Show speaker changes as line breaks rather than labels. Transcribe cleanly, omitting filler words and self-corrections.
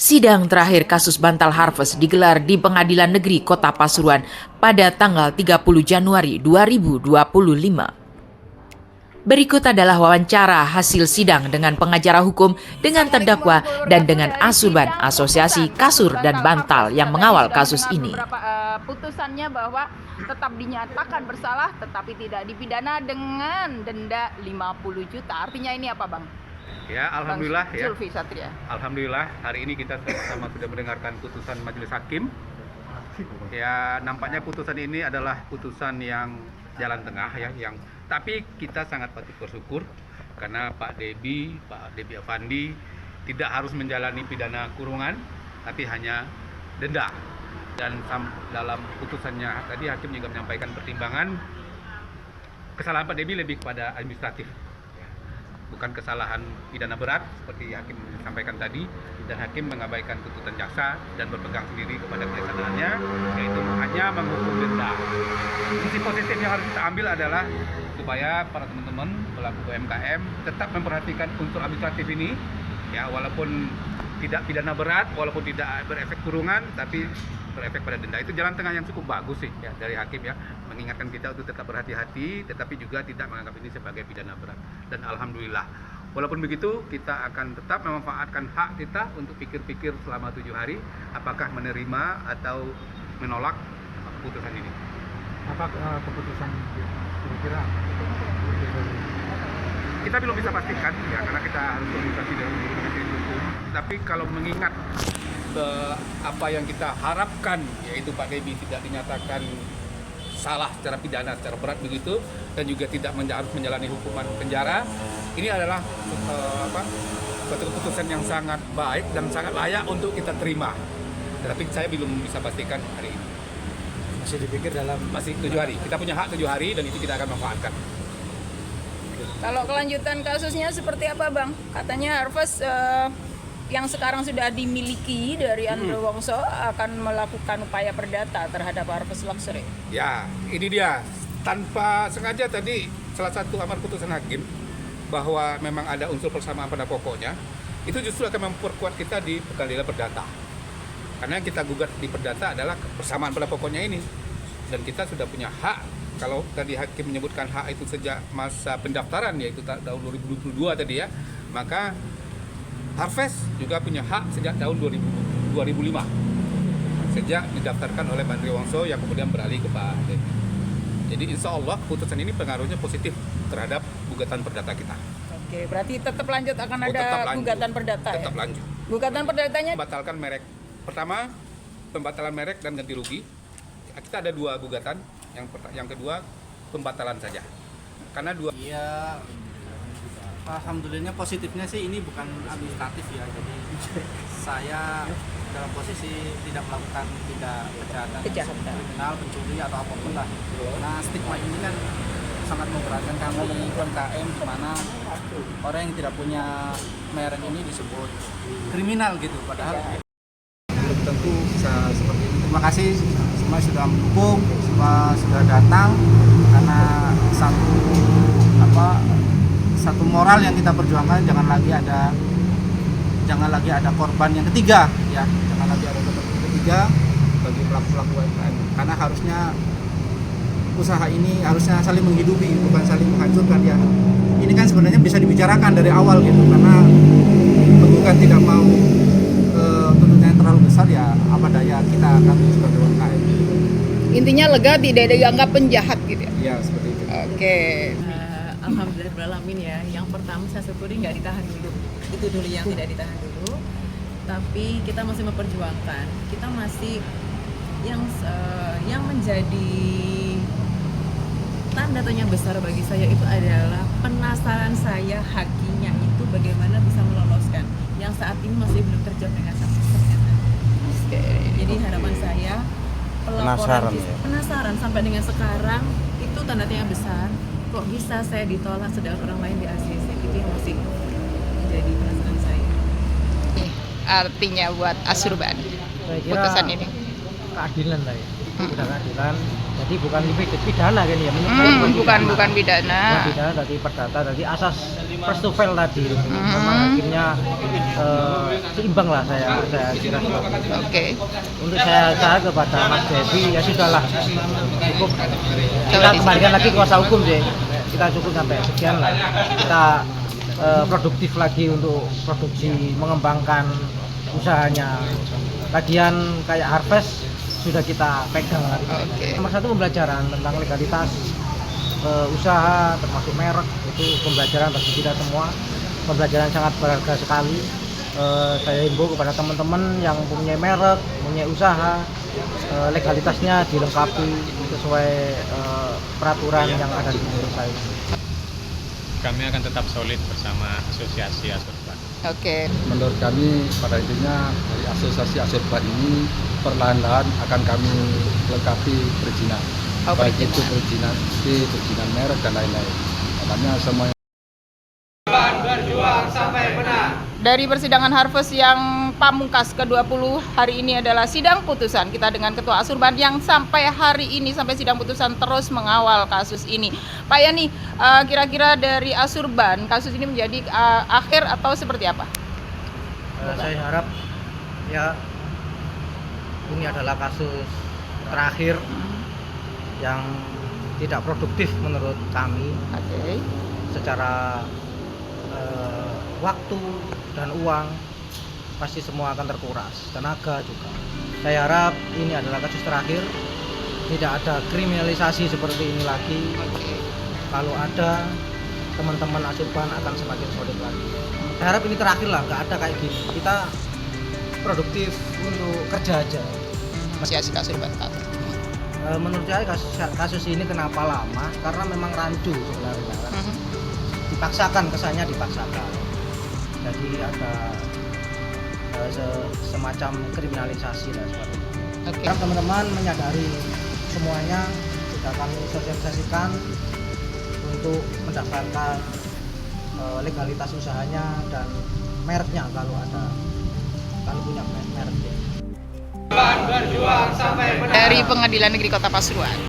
Sidang terakhir kasus Bantal Harvest digelar di Pengadilan Negeri Kota Pasuruan pada tanggal 30 Januari 2025. Berikut adalah wawancara hasil sidang dengan pengacara hukum, dengan terdakwa, dan dengan Asurban, Asosiasi Kasur dan Bantal yang mengawal kasus ini.
Putusannya bahwa tetap dinyatakan bersalah tetapi tidak dipidana dengan denda 50 juta. Artinya ini apa, Bang?
Ya, alhamdulillah ya.
Zulfi Satria.
Alhamdulillah hari ini kita sama-sama sudah mendengarkan putusan majelis hakim. Ya, nampaknya putusan ini adalah putusan yang jalan tengah ya, tapi kita sangat patut bersyukur karena Pak Debi Afandi tidak harus menjalani pidana kurungan, tapi hanya denda. Dan dalam putusannya tadi hakim juga menyampaikan pertimbangan kesalahan Pak Debi lebih kepada administratif, bukan kesalahan pidana berat seperti hakim sampaikan tadi, dan hakim mengabaikan tuntutan jaksa dan berpegang sendiri kepada kebijakannya, yaitu hanya menghukum denda. Sisi positif yang harus kita ambil adalah supaya para teman-teman pelaku UMKM tetap memperhatikan unsur administratif ini, ya, walaupun tidak pidana berat, walaupun tidak berefek kurungan, tapi berefek pada denda. Itu jalan tengah yang cukup bagus sih ya dari hakim ya, mengingatkan kita untuk tetap berhati-hati, tetapi juga tidak menganggap ini sebagai pidana berat. Dan alhamdulillah, walaupun begitu kita akan tetap memanfaatkan hak kita untuk pikir-pikir selama 7 hari apakah menerima atau menolak putusan ini.
Apa keputusan kira-kira?
Kita belum bisa pastikan ya, karena kita harus komunikasi dengan majelis hukum. Tapi kalau mengingat apa yang kita harapkan, yaitu Pak Debi tidak dinyatakan salah secara pidana, secara berat begitu, dan juga tidak harus menjalani hukuman penjara, ini adalah suatu keputusan yang sangat baik dan sangat layak untuk kita terima. Tetapi saya belum bisa pastikan hari ini.
Masih dipikir dalam
Masih 7 hari. Kita punya hak 7 hari dan itu kita akan manfaatkan.
Kalau kelanjutan kasusnya seperti apa, Bang? Katanya Harvest yang sekarang sudah dimiliki dari Andre Wongso akan melakukan upaya perdata terhadap Harvest Luxury.
Ya, ini dia. Tanpa sengaja tadi salah satu amar putusan hakim bahwa memang ada unsur persamaan pada pokoknya, itu justru akan memperkuat kita di pengadilan perdata. Karena yang kita gugat di perdata adalah persamaan pada pokoknya ini. Dan kita sudah punya hak, kalau tadi hakim menyebutkan hak itu sejak masa pendaftaran, yaitu tahun 2022 tadi ya, maka Harvest juga punya hak sejak tahun 2005. Sejak didaftarkan oleh Pak Andre Wongso yang kemudian beralih ke Pak Debi. Jadi insya Allah putusan ini pengaruhnya positif terhadap gugatan perdata kita.
Oke, berarti tetap lanjut akan ada gugatan perdata.
Tetap
ya?
lanjut.
Gugatan perdatanya
Membatalkan merek. Pertama, pembatalan merek dan ganti rugi. Kita ada 2 gugatan. Yang kedua, pembatalan saja. Karena 2.
Iya, alhamdulillah positifnya sih ini bukan administratif ya, jadi saya dalam posisi tidak melakukan kejahatan kriminal, pencuri atau apapun lah. Nah, stigma ini kan sangat memberatkan kami UMKM, di mana orang yang tidak punya merek ini disebut kriminal gitu, padahal belum tentu bisa seperti itu. Terima kasih semua sudah mendukung, semua sudah datang, karena satu moral yang kita perjuangkan, jangan lagi ada korban yang ketiga ya, jangan lagi ada korban yang ketiga bagi pelaku-pelaku UMKM, karena harusnya usaha ini harusnya saling menghidupi, bukan saling menghancurkan ya. Ini kan sebenarnya bisa dibicarakan dari awal gitu, karena penggugat tidak mau tuntutannya terlalu besar, ya apa daya kita akan sebagai UMKM.
intinya lega, tidak dianggap penjahat gitu ya.
Iya, seperti itu.
Oke.
Alhamdulillahirrahmanirrahim ya. Yang pertama saya syukuri nggak ditahan dulu. Itu dulu yang tidak ditahan dulu. Tapi kita masih memperjuangkan. Kita masih yang menjadi tanda tanya besar bagi saya itu adalah penasaran saya hakinya itu bagaimana bisa meloloskan. Yang saat ini masih belum terjawab dengan ternyata. Jadi harapan saya pelaporan penasaran sampai dengan sekarang itu tanda tanya besar. Kok bisa saya ditolak sedangkan orang lain di ACC, itu yang masih menjadi perasaan saya.
Artinya buat Asurban putusan ini
keadilan lah ya, udah keadilan.
Jadi bukan pidana kan ya, menurut saya
Bukan pidana.
Bukan pidana, tadi perdata, tadi asas first to fail tadi. Memang akhirnya seimbang lah saya kira seperti itu.
Oke.
Untuk saya kepada Mas Devi ya sudahlah, cukup. Kita kembalikan lagi kuasa hukum sih. Kita cukup sampai sekian lah. Kita produktif lagi untuk produksi, mengembangkan usahanya. Lagian kayak Harvest sudah kita pegang lagi. Nomor satu pembelajaran tentang legalitas usaha termasuk merek, itu pembelajaran bagi kita semua, pembelajaran sangat berharga sekali. Saya himbau kepada teman-teman yang punya merek, punya usaha, legalitasnya dilengkapi sesuai peraturan yang ada di Indonesia ini.
Kami akan tetap solid bersama Asosiasi Asurban.
Oke.
Menurut kami pada intinya dari Asosiasi Asurban ini perlahan-lahan akan kami lengkapi perizinan, baik itu perizinan perizinan merek dan lain-lain. Makanya semuanya.
Berjuang sampai benar.
Dari persidangan Harvest yang pamungkas ke-20 hari ini adalah sidang putusan. Kita dengan Ketua Asurban yang sampai hari ini, sampai sidang putusan terus mengawal kasus ini. Pak Yani, kira-kira dari Asurban, kasus ini menjadi akhir atau seperti apa?
Saya harap ya ini adalah kasus terakhir yang tidak produktif menurut kami.
Oke.
Secara waktu dan uang pasti semua akan terkuras, tenaga juga. Saya harap ini adalah kasus terakhir, tidak ada kriminalisasi seperti ini lagi. Kalau ada, teman-teman Asurban akan semakin solid lagi. Saya harap ini terakhir lah, nggak ada kayak gini. Kita produktif untuk kerja aja.
Asosiasi Asurban.
Menurut saya kasus ini kenapa lama? Karena memang rancu sebenarnya. Dipaksakan, kesannya dipaksakan. Jadi ada semacam kriminalisasi lah seperti itu.
Oke.
Teman-teman menyadari semuanya, sudah kami sosialisasikan untuk mendaftarkan legalitas usahanya dan mereknya kalau punya mereknya.
Dari Pengadilan Negeri Kota Pasuruan.